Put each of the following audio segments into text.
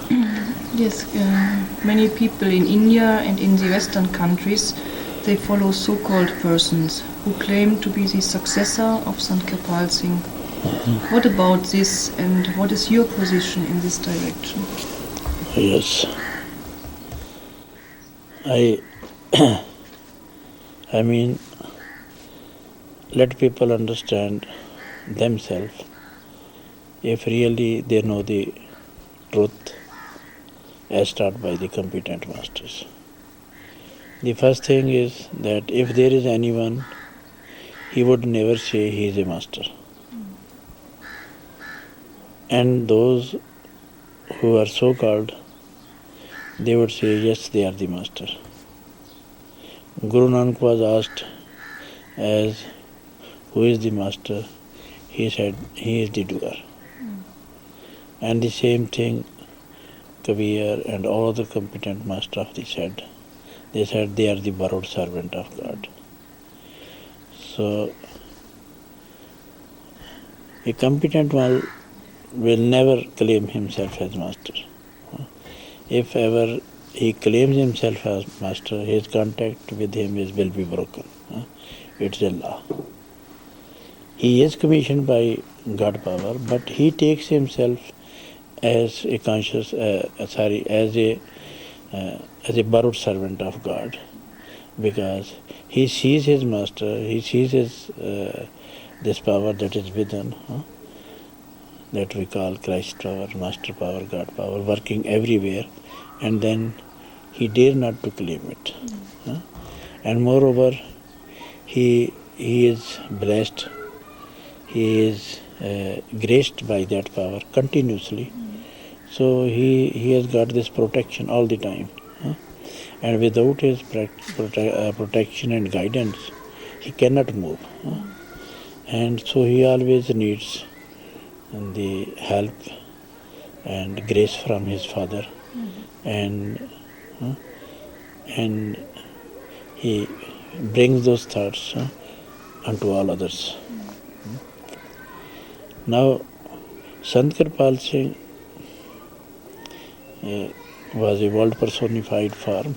Yes, many people in India and in the Western countries, they follow so-called persons who claim to be the successor of Sant Kirpal Singh. What about this, and what is your position in this direction? Yes, I mean, let people understand themselves if really they know the truth as taught by the competent masters. The first thing is that if there is anyone, he would never say he is a master. And those who are so called, they would say yes, they are the master. Guru Nanak was asked as who is the master? He said he is the doer. And the same thing Kabir and all the competent masters of the said. They said they are the borrowed servant of God. So a competent one will never claim himself as master. If ever he claims himself as master, his contact with him will be broken. It's a law. He is commissioned by God power, but he takes himself as a conscious, as a borrowed servant of God, because he sees his master, he sees his this power that is within, that we call Christ power, master power, God power, working everywhere, and then he dare not to claim it. And moreover, he is blessed, he is graced by that power continuously. So he has got this protection all the time. And without his protection and guidance, he cannot move. And so he always needs the help and grace from his father. And he brings those thoughts unto all others. Now, Sant Kirpal Singh was a world personified form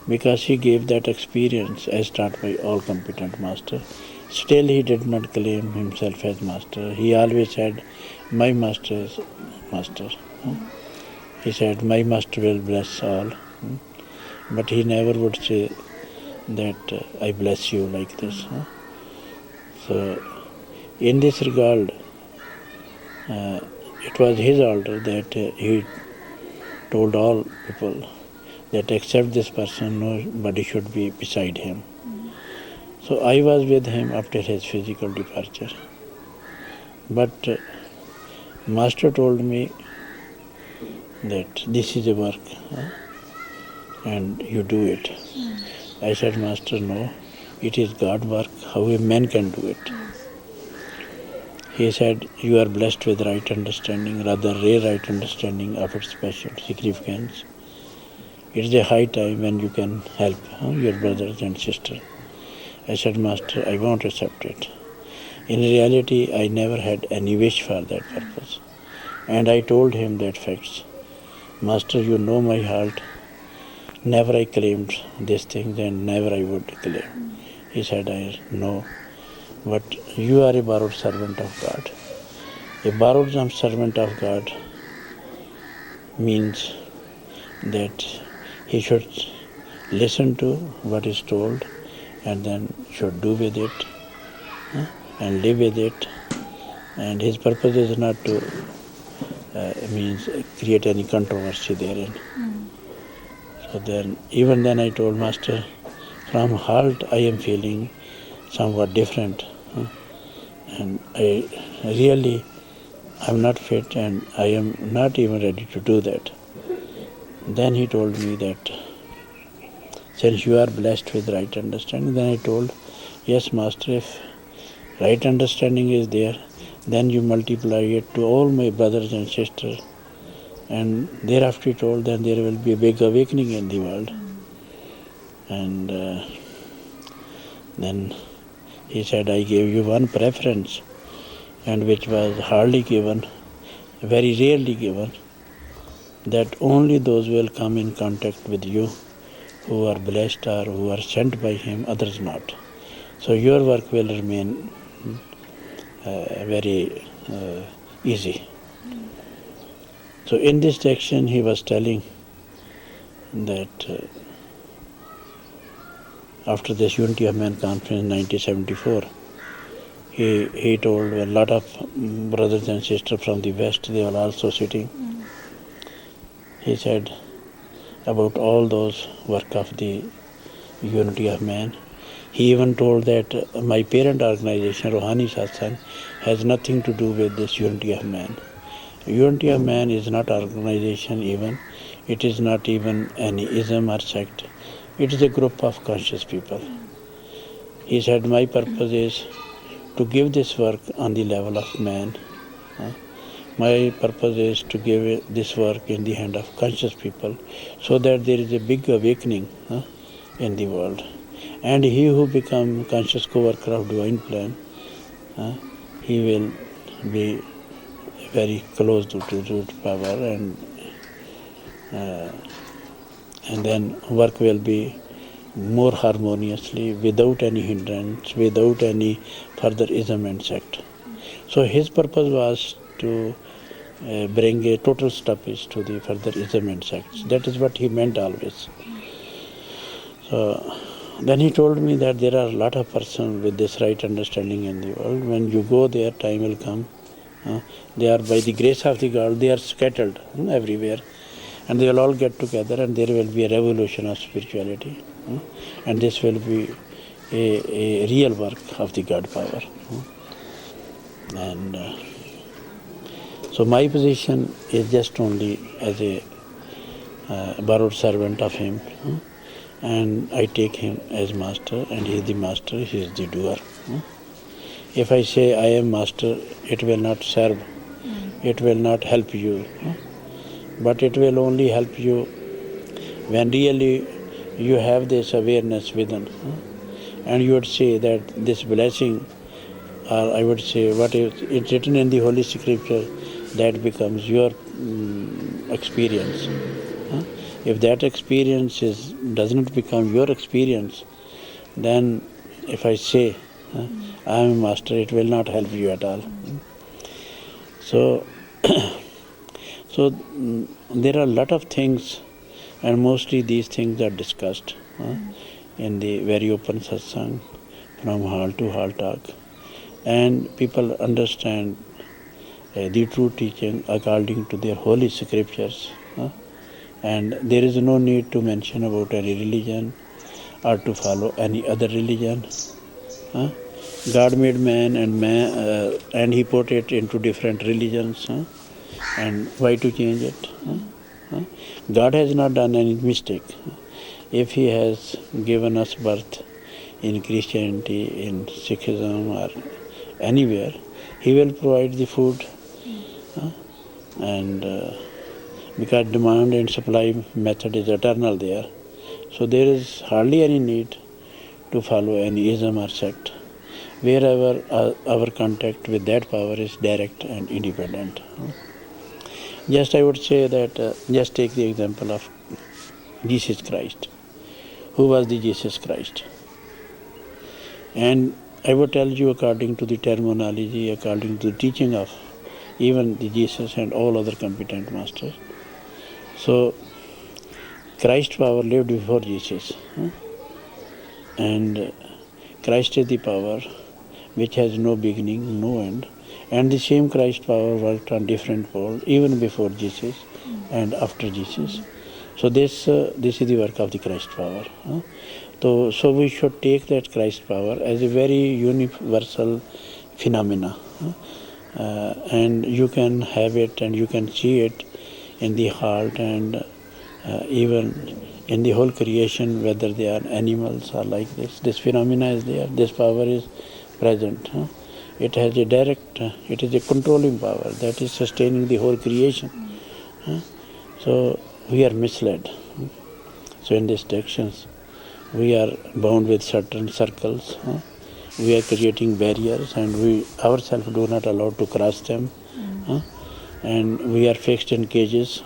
because he gave that experience as taught by all competent masters. Still he did not claim himself as master. He always said, my master is master. He said, my master will bless all. But he never would say that I bless you like this. So in this regard, it was his order that he told all people that except this person, nobody should be beside him. So I was with him after his physical departure. But Master told me that this is a work and you do it. I said, Master, no, it is God work, how a man can do it. He said, you are blessed with right understanding, rather rare right understanding of its special significance. It is a high time when you can help your brothers and sisters. I said, Master, I won't accept it. In reality, I never had any wish for that purpose. And I told him that facts. Master, you know my heart. Never I claimed these things and never I would claim. He said, I know. But you are a borrowed servant of God. A borrowed servant of God means that he should listen to what is told and then should do with it and live with it. And his purpose is not to create any controversy therein. So then, even then I told Master, from heart I am feeling somewhat different. And I really am not fit and I am not even ready to do that. Then he told me that since you are blessed with right understanding, then I told, yes, Master, if right understanding is there, then you multiply it to all my brothers and sisters. And thereafter he told, then there will be a big awakening in the world. And then he said, I gave you one preference, and which was hardly given, very rarely given. that only those will come in contact with you who are blessed or who are sent by him, others not. So your work will remain very easy. So in this section he was telling that after this Unity of Man conference in 1974, he told a lot of brothers and sisters from the West, they were also sitting. He said about all those work of the Unity of Man. He even told that my parent organization, Rohani Satsang, has nothing to do with this Unity of Man. Unity of Man is not organization even. It is not even any ism or sect. It is a group of conscious people. He said, my purpose is to give this work on the level of man. My purpose is to give this work in the hand of conscious people so that there is a big awakening in the world. And he who becomes conscious co-worker of divine plan, he will be very close to truth power, and then work will be more harmoniously, without any hindrance, without any further ism and sect. So his purpose was to bring a total stoppage to the further ism and sects. That is what he meant always. So then he told me that there are a lot of persons with this right understanding in the world. When you go there, time will come. They are, by the grace of the God, they are scattered everywhere. And they will all get together and there will be a revolution of spirituality. And this will be a real work of the God power. And so my position is just only as a borrowed servant of him. And I take him as master, and he is the master, he is the doer. If I say I am master, it will not serve, it will not help you. But it will only help you when really you have this awareness within. And you would say that this blessing, or I would say what is it's written in the Holy Scripture, that becomes your experience. If that experience does not become your experience, then if I say I am a master, it will not help you at all. So there are a lot of things, and mostly these things are discussed in the very open satsang, from hall to hall talk, and people understand the true teaching according to their holy scriptures. And there is no need to mention about any religion or to follow any other religion. God made man, and he put it into different religions. And why to change it? God has not done any mistake. If he has given us birth in Christianity, in Sikhism or anywhere, he will provide the food. And because demand and supply method is eternal there, so there is hardly any need to follow any ism or sect, wherever our contact with that power is direct and independent. Just I would say that, just take the example of Jesus Christ. Who was the Jesus Christ? And I would tell you according to the terminology, according to the teaching of even the Jesus and all other competent masters. So Christ power lived before Jesus. And Christ is the power which has no beginning, no end. And the same Christ power worked on different poles even before Jesus and after Jesus. So this is the work of the Christ power. So we should take that Christ power as a very universal phenomena. And you can have it and you can see it in the heart and even in the whole creation, whether they are animals or like this. This phenomena is there, this power is present. It has a direct, it is a controlling power that is sustaining the whole creation. So we are misled. So in these directions, we are bound with certain circles. We are creating barriers and we ourselves do not allow to cross them. And we are fixed in cages.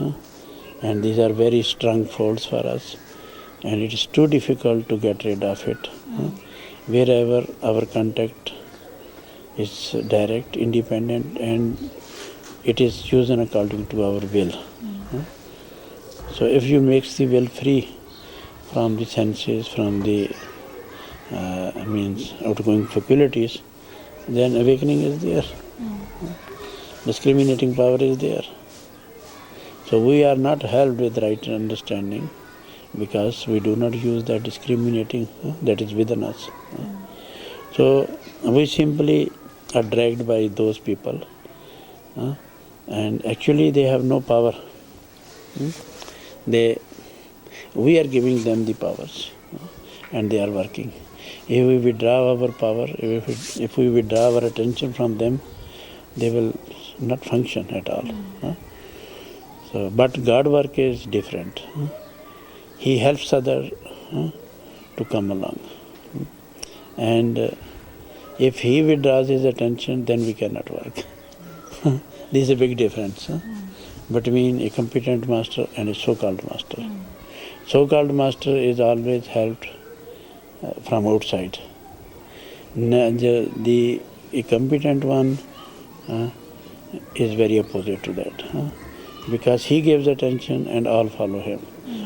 And these are very strong folds for us, and it is too difficult to get rid of it. Wherever our contact is direct, independent, and it is chosen according to our will. So if you make the will free from the senses, from the outgoing faculties, then awakening is there. Discriminating power is there. So we are not helped with right understanding because we do not use that discriminating that is within us. So we simply are dragged by those people, and actually they have no power. We are giving them the powers, and they are working. If we withdraw our power, if we withdraw our attention from them, they will not function at all. So, but God work is different. He helps others to come along. And if he withdraws his attention, then we cannot work. This is a big difference between a competent master and a so-called master. So-called master is always helped from outside. A competent one is very opposite to that, because he gives attention and all follow him.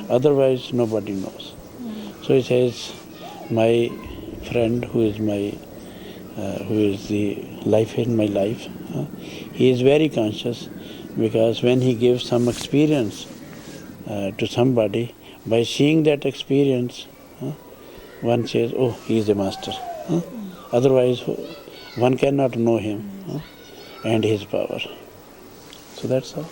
Otherwise, nobody knows. So he says, my friend who is the life in my life, he is very conscious, because when he gives some experience to somebody, by seeing that experience, one says, oh, he is a master. Otherwise, one cannot know him and his power. So that's all.